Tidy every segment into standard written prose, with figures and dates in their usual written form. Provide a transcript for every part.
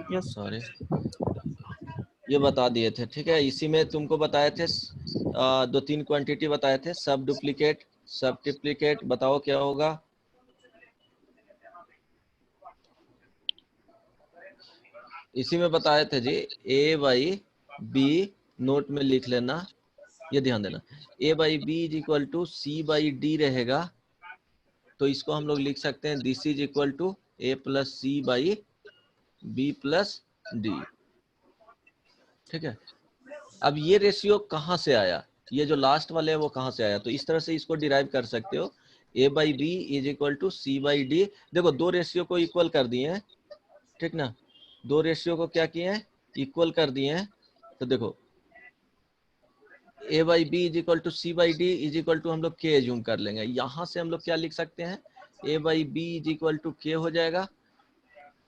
Yes. Sorry, ये बता दिए थे, ठीक है। इसी में तुमको बताए थे 2-3 क्वांटिटी बताए थे, सब डुप्लीकेट, सब ट्रिप्लीकेट। बताओ क्या होगा? इसी में बताए थे जी, ए बाई बी, नोट में लिख लेना, ये ध्यान देना, A by B is equal to C by D रहेगा। तो इसको हम लोग लिख सकते हैं this is equal to A plus C by B plus D, ठीक है। अब ये रेशियो कहाँ से आया, ये जो लास्ट वाले है वो कहाँ से आया? तो इस तरह से इसको डिराइव कर सकते हो, A by B is equal to C by D. देखो दो रेशियो को इक्वल कर दिए हैं, ठीक ना, दो रेशियो को क्या किए हैं, इक्वल कर दिए हैं। तो देखो A by B is equal to C by D is equal to हम लोग के एज्यूम कर लेंगे। यहां से हम लोग क्या लिख सकते हैं, A by B is equal to K हो जाएगा,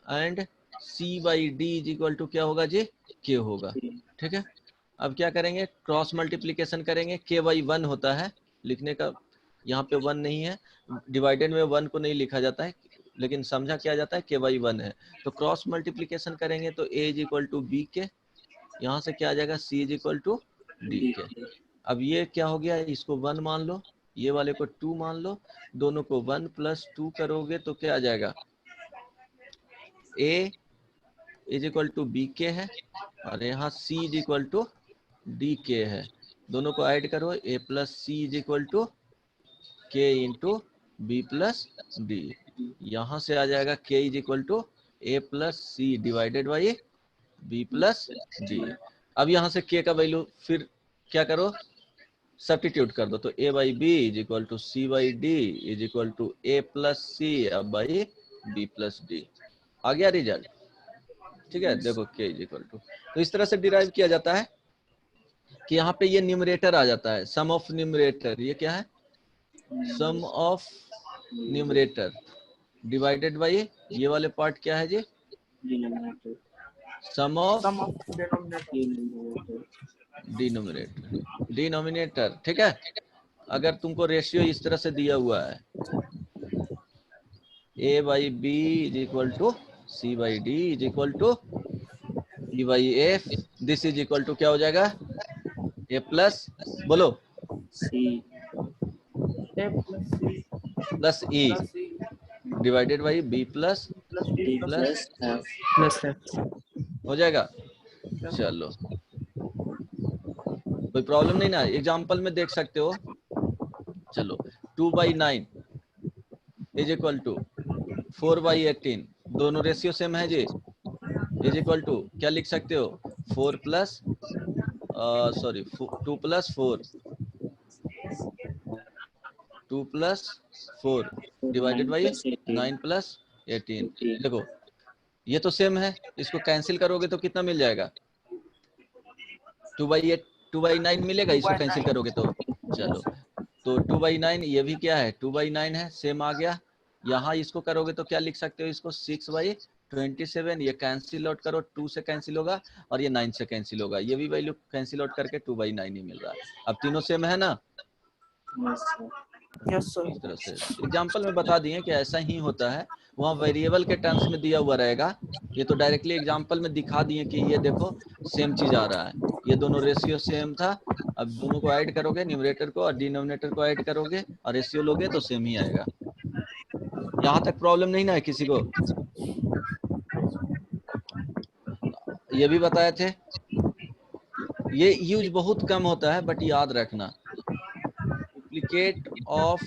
and C by D is equal to क्या होगा जी, के होगा, ठीक है। अब क्या करेंगे, क्रॉस मल्टीप्लीकेशन करेंगे, के बाई 1 होता है, लिखने का यहाँ पे 1 नहीं है, डिवाइडेड में 1 को नहीं लिखा जाता है, लेकिन समझा क्या जाता है, के बाई 1 है। तो क्रॉस मल्टीप्लीकेशन करेंगे तो ए इज इक्वल टू बी के, यहाँ से क्या आ जाएगा, सी इज इक्वल टू डी के। अब ये क्या हो गया, इसको 1 मान लो, ये वाले को 2 मान लो, दोनों को 1 प्लस 2 करोगे तो क्या आ जाएगा, A is equal to B K है, और यहाँ C is equal to D K है। दोनों को ऐड करो, A plus C is equal to K into B plus D. यहाँ से आ जाएगा K is equal to A plus C divided by B plus D. अब यहाँ से के का वैल्यू फिर क्या करो, सब्स्टिट्यूट कर दो, तो A by B is equal to C by D is equal to A plus C अब बाई बी प्लस डी। आ गया रिजल्ट, ठीक है। देखो के इज इक्वल टू, तो इस तरह से डिराइव किया जाता है कि यहाँ पे ये न्यूमरेटर आ जाता है, सम ऑफ न्यूमरेटर, ये क्या है, sum of numerator divided by ये वाले पार्ट क्या है जी, sum of sum of denominator. Denominator, denominator, ठीक है। अगर तुमको रेशियो इस तरह से दिया हुआ है, A by B is equal to C by D is equal to E by F, this is equal to क्या हो जाएगा, ए प्लस, बोलो, C, A plus C plus E plus C divided by B plus plus D plus plus F. हो जाएगा। चलो कोई problem नहीं ना, एग्जाम्पल में देख सकते हो। चलो 2/9 इज इक्वल टू 4/18, दोनों रेशियो सेम है जी, इज इक्वल टू क्या लिख सकते हो, 4 plus sorry 2 plus 4, 2 plus 4 divided by 9 plus 18। देखो ये तो सेम है, इसको कैंसिल करोगे तो कितना मिल जाएगा, 2/9 मिलेगा, इसको कैंसिल करोगे तो। चलो तो 2/9, ये भी क्या है, 2/9 है, सेम आ गया। यहाँ इसको करोगे तो क्या लिख सकते हो, इसको 6/27, ये कैंसिल आउट करो, 2 से कैंसिल होगा और ये 9 से कैंसिल होगा, ये भी वैल्यू कैंसिल आउट करके 2/9 ही मिल रहा है। अब तीनों सेम है ना, यस सर। इस तरह से एग्जाम्पल में बता दिए कि ऐसा ही होता है, वहाँ वेरिएबल के टर्म्स में दिया हुआ रहेगा, ये तो डायरेक्टली एग्जाम्पल में दिखा दिए कि ये देखो सेम चीज आ रहा है, ये दोनों रेशियो सेम था। अब दोनों को ऐड करोगे, न्यूमरेटर को और डिनोमिनेटर को ऐड करोगे और रेशियो लोगे तो सेम ही आएगा। यहाँ तक प्रॉब्लम नहीं ना है किसी को? ये भी बताए थे, ये यूज बहुत कम होता है बट याद रखना, duplicate of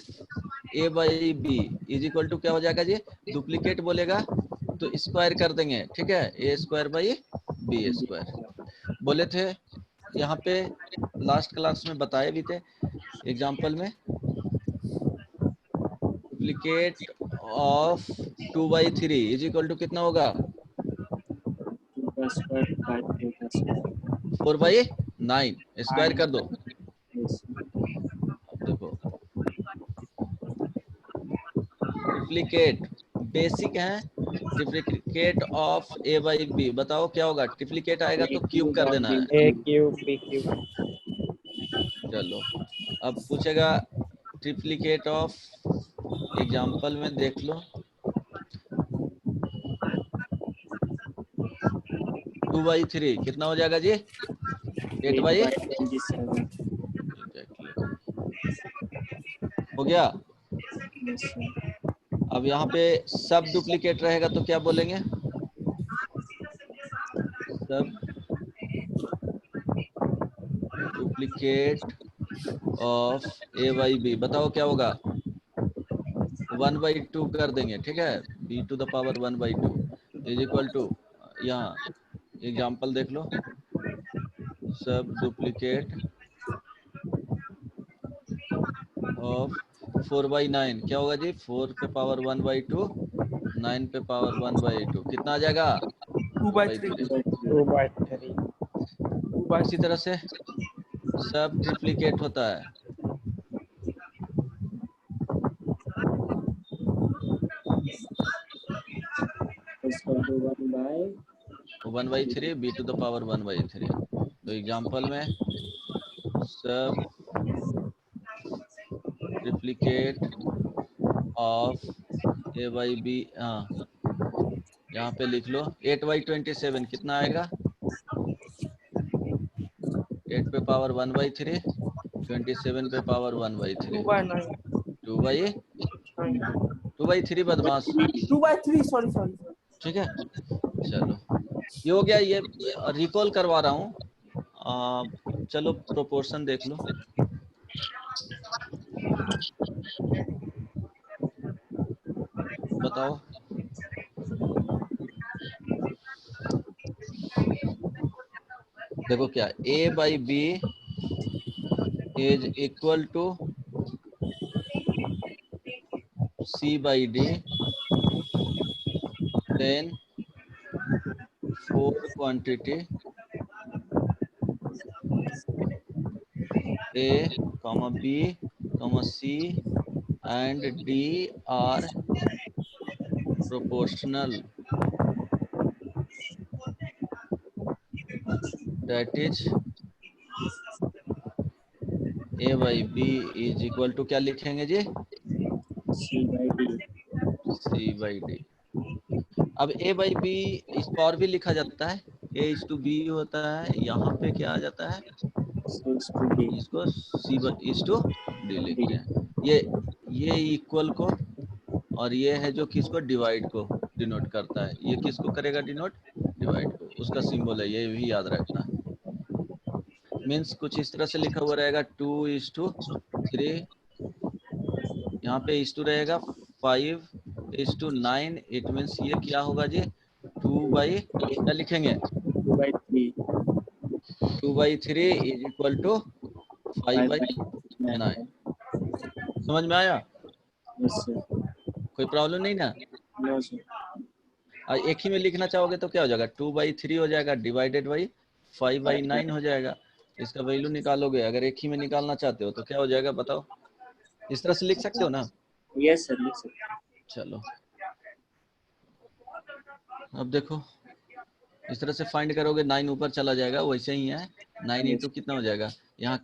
a by B is equal to क्या हो जाएगा जी, डुप्लीकेट बोलेगा तो स्क्वायर कर देंगे, ठीक है, ए स्क्वायर बाई बी स्क्वायर बोले थे। यहाँ पे लास्ट क्लास में बताए भी थे एग्जाम्पल में, duplicate of 2/3 is equal to कितना होगा, 4/9, स्क्वायर कर दो। अब देखो ट्रिप्लीकेट बेसिक है, triplicate of a by b, बताओ क्या होगा, ट्रिप्लीकेट आएगा तो क्यूब कर देना है। ए क्यूब बी क्यूब। चलो अब पूछेगा ट्रिप्लीकेट ऑफ, एग्जाम्पल में देख लो, 2/3 कितना हो जाएगा जी? 8/27। एग्जैक्टली हो गया। Yes sir. अब यहाँ पे सब डुप्लीकेट रहेगा तो क्या बोलेंगे? सब डुप्लीकेट ऑफ a/b, बताओ क्या होगा? 1/2 कर देंगे, ठीक है। b⁴ 1/2 इज इक्वल टू, यहाँ एग्जाम्पल देख लो, सब डुप्लीकेट ऑफ 4/9 क्या होगा जी? 4 पे पावर 1/2, 9 पे पावर 1/2 कितना आ जाएगा? 2/3। 2/3। इसी तरह से सब ट्रिप्लीकेट होता है, इसका 1/3 b⁴ 1/3। तो एग्जाम्पल में सब ट्रिप्लीकेट ऑफ a/b, हाँ यहाँ पे लिख लो 8/27 कितना आएगा? 8 पे पावर 1/3, 27 पे पावर 1/3, 2/3 बदमाश, 2/3 सॉरी सॉरी। ठीक है। चलो ये हो गया, ये रिकॉल करवा रहा हूँ। चलो प्रोपोर्शन देख लो, बताओ। देखो क्या, a/b is equal to c/d, then 4 quantity a, b, c and d are proportional, that is a/b is equal to क्या लिखेंगे जी? c/d। अब a/b इसको और भी लिखा जाता है, a/b होता है, यहाँ पे क्या आ जाता है? इसको c/d लिखते हैं। ये इक्वल को, और ये है जो किसको? डिवाइड को डिनोट करता है। ये किसको करेगा डिनोट? डिवाइड को। उसका सिंबल है, ये भी याद रखना। मीन्स कुछ इस तरह से लिखा हुआ रहेगा 2:3, यहाँ पे इस टू रहेगा 5:9। इट मीन्स ये क्या होगा जी? 2/, क्या लिखेंगे? 2/3 इज इक्वल टू 5/9। समझ में आया? कोई प्रॉब्लम नहीं ना? और एक ही में लिखना चाहोगे तो क्या हो जाएगा? 2/3 हो जाएगा डिवाइडेड बाई 5/9 हो जाएगा। इसका वैल्यू निकालोगे, अगर एक ही में निकालना चाहते हो तो क्या हो जाएगा बताओ? इस तरह से लिख सकते हो ना? यस सर, लिख सकते हैं। चलो अब देखो, इस तरह से फाइंड करोगे, 9 ऊपर चला जाएगा, वैसे ही है। 9 इंटू कितना हो जाएगा? यहाँ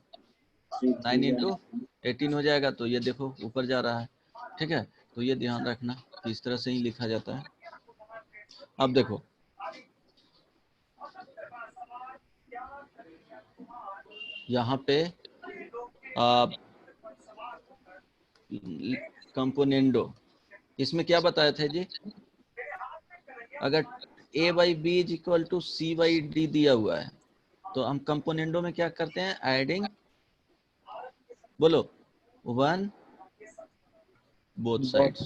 9 इंटू 18 हो जाएगा, तो ये देखो ऊपर जा रहा है, ठीक है। तो ये ध्यान रखना कि इस तरह से ही लिखा जाता है। अब देखो, यहाँ पे कंपोनेंडो, इसमें क्या बताया था जी? अगर a/b is equal to c/d दिया हुआ है तो हम कंपोनेंडो में क्या करते हैं? एडिंग, बोलो, 1 बोथ साइड्स।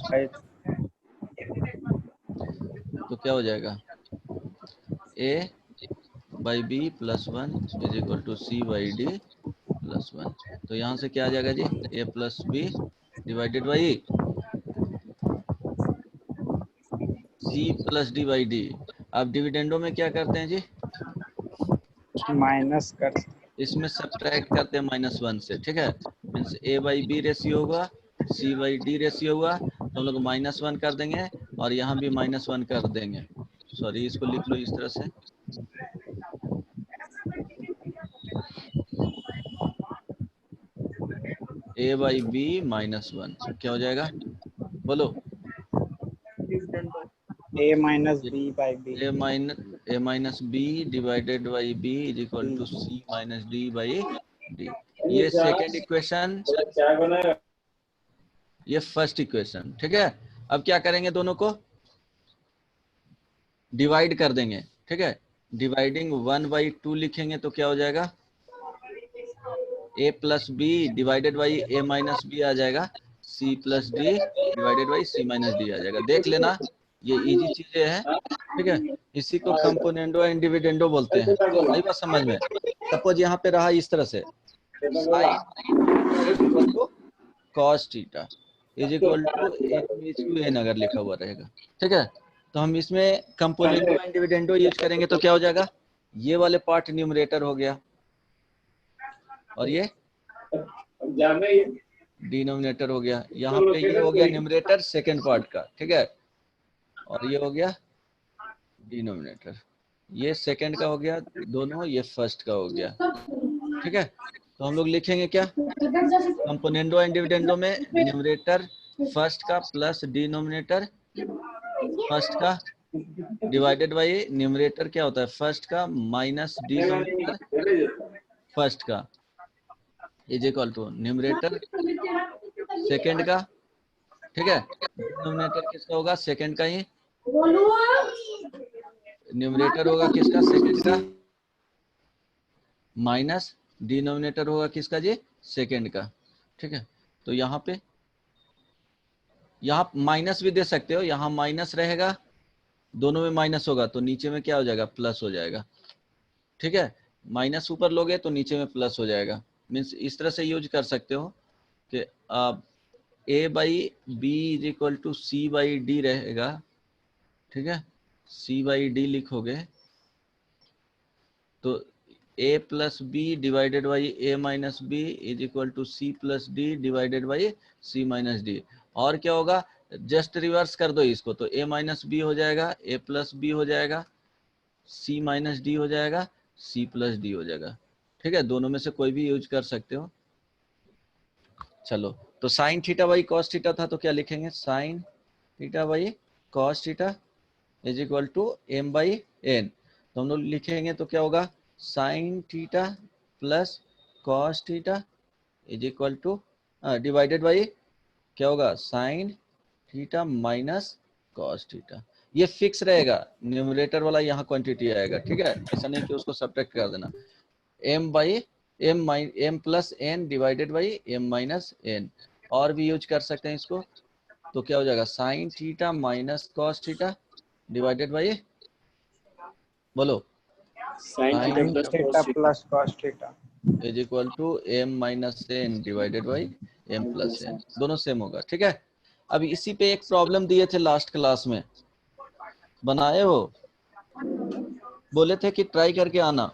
तो क्या हो जाएगा? a/b + 1 is equal to c/d + 1। तो यहाँ से क्या आ जाएगा जी? a + b divided by c + d/d। अब डिविडेंडो में क्या करते हैं जी? माइनस कर, इसमें सब्ट्रैक्ट करते हैं -1 से, ठीक है। मीन्स a/b रेशियो होगा, c/d रेशियो हुआ, तो हम लोग -1 कर देंगे, और यहाँ भी -1 कर देंगे। सॉरी, इसको लिख लो इस तरह से, a/b -1 क्या हो जाएगा? बोलो, a minus b by b. a minus b divided by b is equal to c minus d by d। ये सेकेंड इक्वेशन, ये फर्स्ट इक्वेशन, ठीक है। अब क्या करेंगे, दोनों को डिवाइड कर देंगे, ठीक है। डिवाइडिंग 1/2 लिखेंगे तो क्या हो जाएगा, a plus B divided by a minus B आ जाएगा, c plus D divided by c minus D आ जाएगा। देख लेना, ये इजी चीजें हैं, ठीक है। इसी को कंपोनेंडो एंड डिविडेंडो बोलते हैं। आई बात समझ में। सपोज यहाँ पे रहा इस तरह से, sine cos theta is equal to n अगर लिखा हुआ रहेगा, ठीक है। तो हम इसमें कंपोनेंडो एंड डिविडेंडो यूज करेंगे तो क्या हो जाएगा, ये वाले पार्ट न्यूमरेटर हो गया और ये डिनोमिनेटर हो गया। यहाँ पे ये हो गया न्यूमरेटर सेकंड पार्ट का, ठीक है, और ये हो गया डिनोमिनेटर, ये सेकंड का हो गया दोनों, ये फर्स्ट का हो गया, ठीक है। तो हम लोग लिखेंगे क्या, कंपोनेंडो एंड डिविडेंडो में न्यूमरेटर फर्स्ट का प्लस डिनोमिनेटर फर्स्ट का डिवाइडेड बाई न्यूमरेटर क्या होता है फर्स्ट का माइनस डिनोमिनेटर फर्स्ट का is equal to numerator second का, ठीक है। डिनोमिनेटर किसका होगा, सेकंड का ही, न्यूमरेटर होगा किसका, सेकंड का, माइनस डिनोमिनेटर होगा किसका जी, सेकंड का, ठीक है। तो यहाँ पे यहाँ माइनस भी दे सकते हो, यहाँ माइनस रहेगा, दोनों में माइनस होगा तो नीचे में क्या हो जाएगा, प्लस हो जाएगा, ठीक है। माइनस ऊपर लोगे तो नीचे में प्लस हो जाएगा। मीन्स इस तरह से यूज कर सकते हो कि a by B is equal to C by D रहेगा, ठीक है। c बाई डी लिखोगे तो a plus B divided by a minus b is equal to c plus D divided by c minus d. और क्या होगा, just reverse कर दो इसको तो a माइनस बी हो जाएगा, a प्लस बी हो जाएगा, c माइनस डी हो जाएगा, c प्लस डी हो जाएगा, ठीक है। दोनों में से कोई भी यूज कर सकते हो। चलो, तो sine theta by cos theta था तो क्या लिखेंगे, sine theta by cos theta is equal to m by n। तो हम लोग लिखेंगे तो क्या होगा, sine theta plus cos theta is equal to divided by क्या होगा, sine theta minus cos theta. ये फिक्स रहेगा, न्यूमरेटर वाला यहाँ क्वांटिटी आएगा, ठीक है। ऐसा नहीं कि उसको सब्ट्रैक्ट कर देना। m by m plus n divided by m minus n। और भी यूज कर सकते हैं इसको, तो क्या हो जाएगा, sine theta minus cos theta divided by, बोलो, Sin Sin theta theta plus cos theta. Is equal to m minus n divided by m plus n। दोनों सेम होगा, ठीक है। अब इसी पे एक प्रॉब्लम दिए थे लास्ट क्लास में, बनाए हो, बोले थे कि ट्राई करके आना।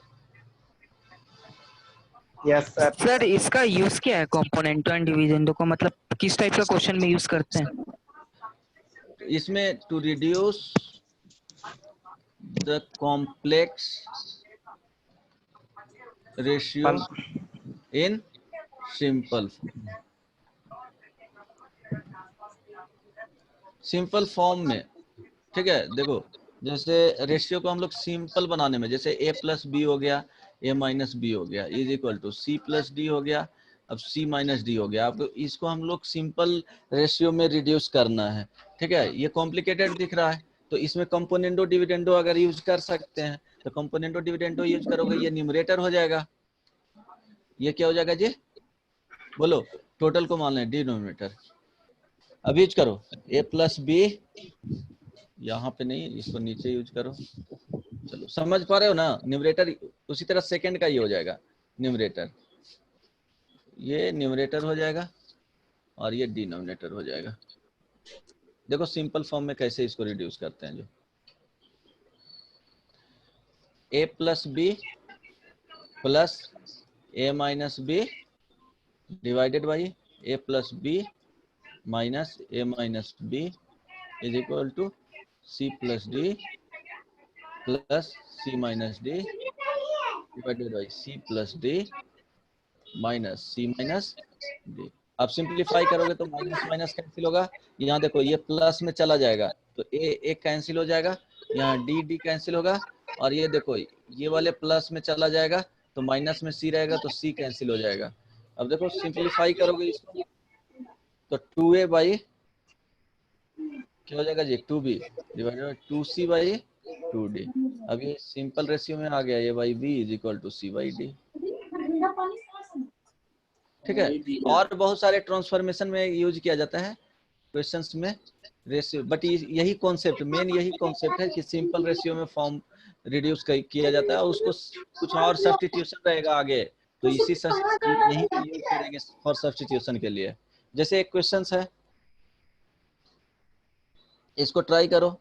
Yes sir. सर इसका यूज क्या है, कंपोनेंटो एंड डिविडेंडो को, मतलब किस टाइप का क्वेश्चन में यूज करते हैं? इसमें to reduce the complex ratio in simple form में, ठीक है। देखो, जैसे रेशियो को हम लोग सिंपल बनाने में, जैसे a प्लस बी हो गया, a माइनस बी हो गया is equal to c plus d हो गया, अब c माइनस डी हो गया। अब इसको हम लोग सिंपल रेशियो में रिड्यूस करना है, ठीक है। ये कॉम्प्लिकेटेड दिख रहा है तो इसमें कंपोनेंडो डिविडेंडो अगर यूज कर सकते हैं तो कंपोनेंडो डिविडेंडो यूज करोगे, ये न्यूमरेटर हो जाएगा, ये क्या हो जाएगा जी, बोलो, टोटल को मान लें डिनोमिनेटर। अब यूज करो a प्लस बी, यहाँ पे नहीं, इसको नीचे यूज करो। चलो, समझ पा रहे हो ना, न्यूमरेटर उसी तरह सेकंड का ये हो जाएगा न्यूमरेटर, ये न्यूमरेटर हो जाएगा और ये डिनोमिनेटर हो जाएगा। देखो सिंपल फॉर्म में कैसे इसको रिड्यूस करते हैं, जो a plus b plus a minus b divided by a plus b minus a minus b is equal to c plus D plus c minus d divided by c plus d minus c minus d. अब simplify करोगे तो minus minus cancel होगा, यहाँ देखो ये plus में चला जाएगा तो ए कैंसिल हो जाएगा, यहाँ डी कैंसिल होगा, और ये देखो ये वाले प्लस में चला जाएगा तो माइनस में सी रहेगा तो सी कैंसिल हो जाएगा। अब देखो सिंप्लीफाई करोगे इसको तो 2a बाई क्या हो जाएगा जी 2b divided by 2c by 2d। अब ये सिंपल रेशियो में आ गया, ये by b is equal to c by d। ठीक है, और बहुत सारे ट्रांसफॉर्मेशन में यूज किया जाता है क्वेश्चंस में रेशियो, बट यही कॉन्सेप्ट, मेन यही कॉन्सेप्ट है कि सिंपल रेशियो में फॉर्म रिड्यूस किया जाता है और उसको कुछ और सब्स्टिट्यूशन रहेगा आगे, तो इसी यही यूज करेंगे फॉर सब्स्टिट्यूशन के लिए। जैसे एक क्वेश्चन है, इसको ट्राई करो,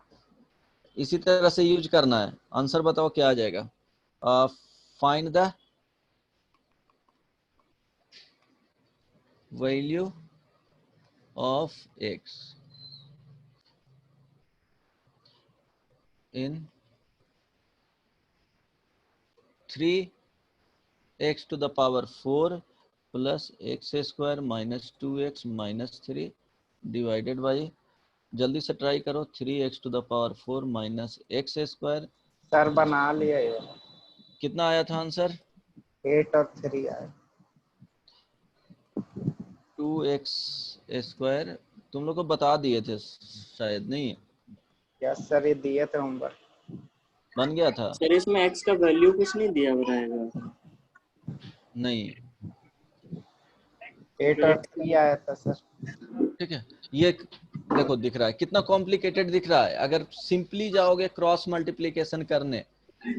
इसी तरह से यूज करना है। आंसर बताओ क्या आ जाएगा। Find the value of x in 3x to the power 4 plus x square minus 2x minus 3 divided by, जल्दी से ट्राई करो, 3x to the power 4 minus x square। Sir बना लिया ये, कितना आया था आंसर? 8 और 3 आया। 2x स्क्वायर तुम लोग को बता दिए थे शायद, नहीं? यस सर, ये दिए थे होमवर्क। बन गया था? सर इसमें x का वैल्यू कुछ नहीं दिया रहेगा। नहीं, 8 और 3 आया था सर। ठीक है, ये देखो दिख रहा है कितना कॉम्प्लिकेटेड दिख रहा है। अगर सिंपली जाओगे क्रॉस मल्टीप्लिकेशन करने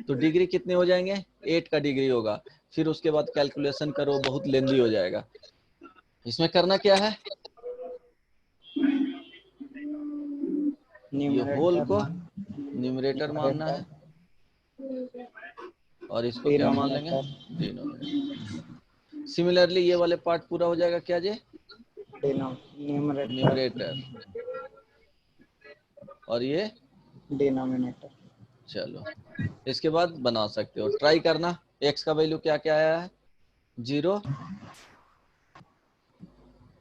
तो डिग्री कितने हो जाएंगे? 8 का डिग्री होगा, फिर उसके बाद कैलकुलेशन करो, बहुत लेंदी हो जाएगा। इसमें करना क्या है, ये होल को न्यूमरेटर मानना है और इसको क्या मान लेंगे? डिनोमिनेटर। सिमिलरली ये वाले पार्ट पूरा हो जाएगा क्या जी? न्यूमरेटर और ये डिनोमिनेटर। चलो इसके बाद बना सकते हो, ट्राई करना। x का वैल्यू क्या क्या आया है? 0,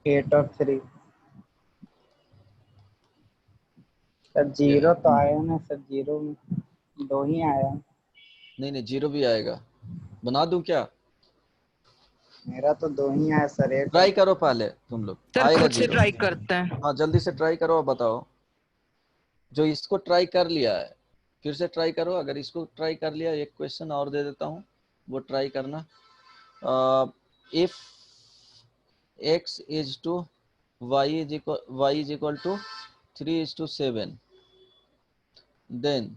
8 और 3 सर। 0 तो आया ना सर, 0 में 2 ही आया। नहीं 0 भी आएगा, बना दूं क्या? मेरा तो 2 ही आया सर। 8 ट्राई करो पहले तुम लोग, सर आएगा खुद से 0। ट्राई करते हैं। हाँ जल्दी से ट्राई करो और बताओ। जो इसको ट्राई कर लिया है फिर से ट्राई करो, अगर इसको ट्राई कर लिया, एक क्वेश्चन और दे देता हूँ वो ट्राई करना। If x is to y is equal to 3:7, then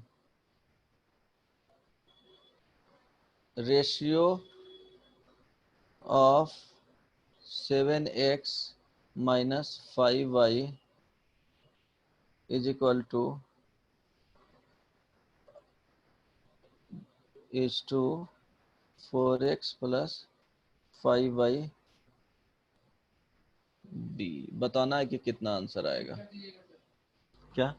ratio of 7x minus 5y is equal to is to 4x plus 5y b। बताना है कि कितना आंसर आएगा। क्या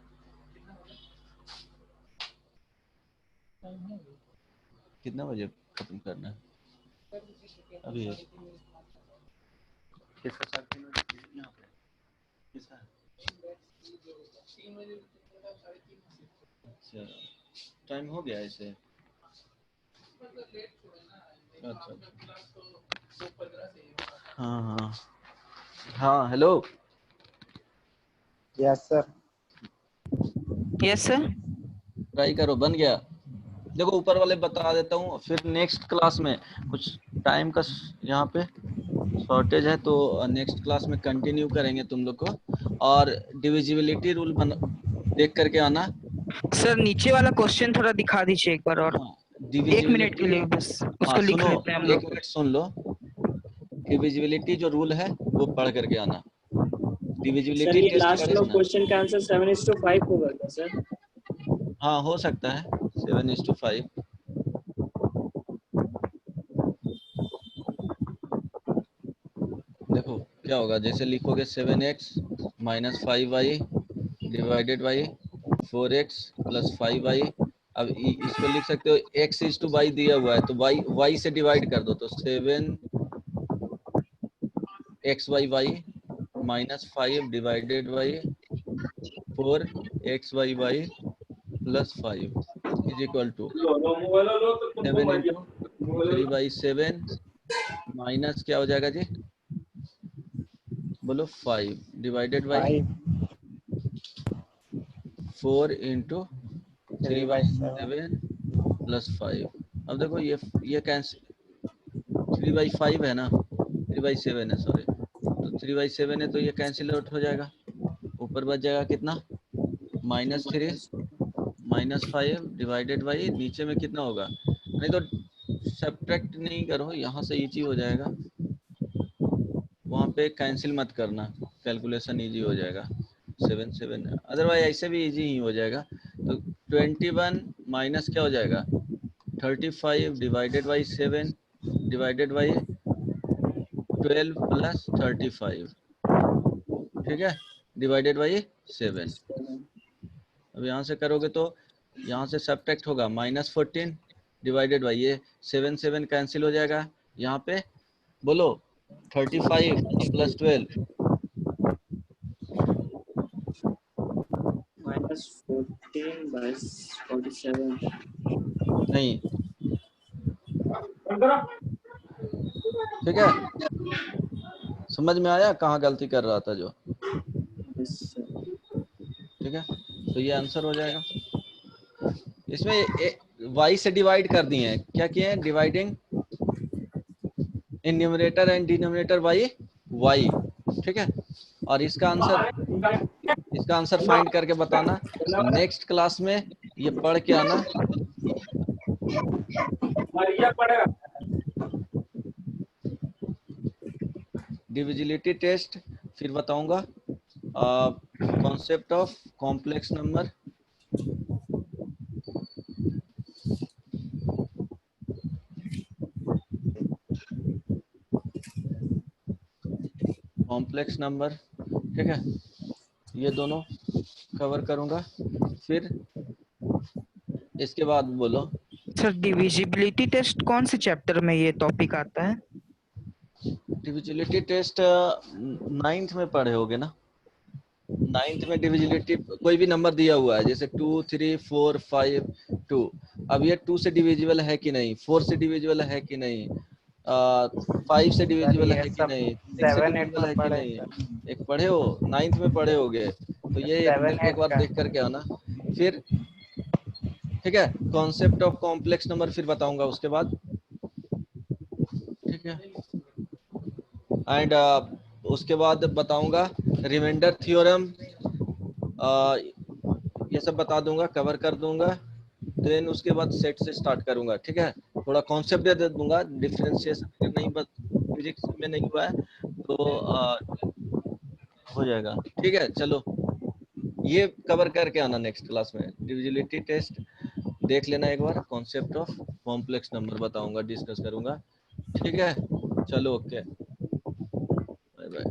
कितना बजे खत्म करना है? अभी है। किसका साथ यहाँ पे? किसका? अच्छा टाइम हो गया इसे। अच्छा हाँ hello. Yes sir. Yes sir. Try करो, बन गया? देखो ऊपर वाले बता देता हूँ, फिर नेक्स्ट क्लास में कुछ टाइम का यहाँ पे शॉर्टेज है तो नेक्स्ट क्लास में कंटिन्यू करेंगे तुम लोग को। और डिविजिबिलिटी रूल देख करके आना। सर नीचे वाला क्वेश्चन थोड़ा दिखा दीजिए एक बार और। 1 मिनट के लिए बस उसको लिख सुनो, लेते हैं हम एक लोग। मिनट सुन लो। डिविजिबिलिटी जो रूल है वो पढ़ करके आना। सर डिविजिबिलिटी ये टेस्ट लास्ट पढ़े में ना? क्वेश्चन का आंसर 7:5 होगा क्या सर? हाँ हो सकता है 7:5। देखो क्या होगा, जैसे लिखोगे 7x minus 5y divided by 4x plus 5y। अब इसको लिख सकते हो x is to y दिया हुआ है तो y से डिवाइड कर दो तो 7xy minus 5 divided by 4 x y y plus 5 is equal to 7 into 3/7 minus क्या हो जाएगा जी, बोलो 5 डिवाइडेड बाई 4 इंटू 3/7 प्लस 5। अब देखो ये कैंसिल 3/5 है ना, 3/7 है सॉरी, तो 3/7 है तो ये कैंसिल आउट हो जाएगा। ऊपर बच जाएगा कितना, -3 -5 डिवाइडेड बाई नीचे में कितना होगा, नहीं तो सब्ट्रैक्ट नहीं करो, यहाँ से इजी हो जाएगा, वहाँ पे कैंसिल मत करना, कैलकुलेशन इजी हो जाएगा। 7 अदरवाइज ऐसे भी इजी ही हो जाएगा। तो 21 माइनस क्या हो जाएगा 35 divided by 7 divided by 12 plus 35, ठीक है, डिवाइडेड बाई 7। अब यहाँ से करोगे तो यहाँ से सब्ट्रैक्ट होगा -14 डिवाइडेड बाई ये 7 कैंसिल हो जाएगा। यहाँ पे बोलो 35 प्लस 12 -14/47 नहीं, ठीक है, समझ में आया कहाँ गलती कर रहा था जो, ठीक है, तो ये आंसर हो जाएगा। इसमें y से डिवाइड कर दिए हैं, क्या किए हैं, dividing in numerator and denominator by y, ठीक है। और इसका आंसर फाइंड करके बताना, नेक्स्ट क्लास में ये पढ़ के आना। डिविजिबिलिटी टेस्ट फिर बताऊंगा, concept of complex number, complex number, ठीक है, ये दोनों कवर करूंगा। फिर इसके बाद बोलो सर डिविजिबिलिटी टेस्ट कौन से चैप्टर में ये टॉपिक आता है? डिविजिबिलिटी टेस्ट 9th में पढ़े होगे ना, 9th में डिविजिबिलिटी कोई भी नंबर दिया हुआ है जैसे 2 3 4 5 2, अब ये 2 से डिविजिबल है कि नहीं, 4 से डिविजिबल है कि नहीं, 5 से डिविजिबल है कि नहीं, 6 से डिविजिबल है कि नहीं, एक पढ़े हो 9th में पढ़े होगे, तो ये एक बार देख करके आना। फिर ठीक है, कॉन्सेप्ट ऑफ कॉम्प्लेक्स नंबर फिर बताऊंगा उसके बाद, ठीक है, एंड उसके बाद बताऊंगा रिमाइंडर थ्योरम, ये सब बता दूंगा, कवर कर दूंगा। देन उसके बाद सेट से स्टार्ट करूंगा, ठीक है, थोड़ा कॉन्सेप्ट दे दूंगा, डिफरेंशिएशन नहीं, बस फिजिक्स में नहीं हुआ है तो हो जाएगा, ठीक है। चलो ये कवर करके आना नेक्स्ट क्लास में, डिविजिबिलिटी टेस्ट देख लेना एक बार, कॉन्सेप्ट ऑफ कॉम्प्लेक्स नंबर बताऊंगा, डिस्कस करूंगा, ठीक है। चलो ओके, बाय बाय।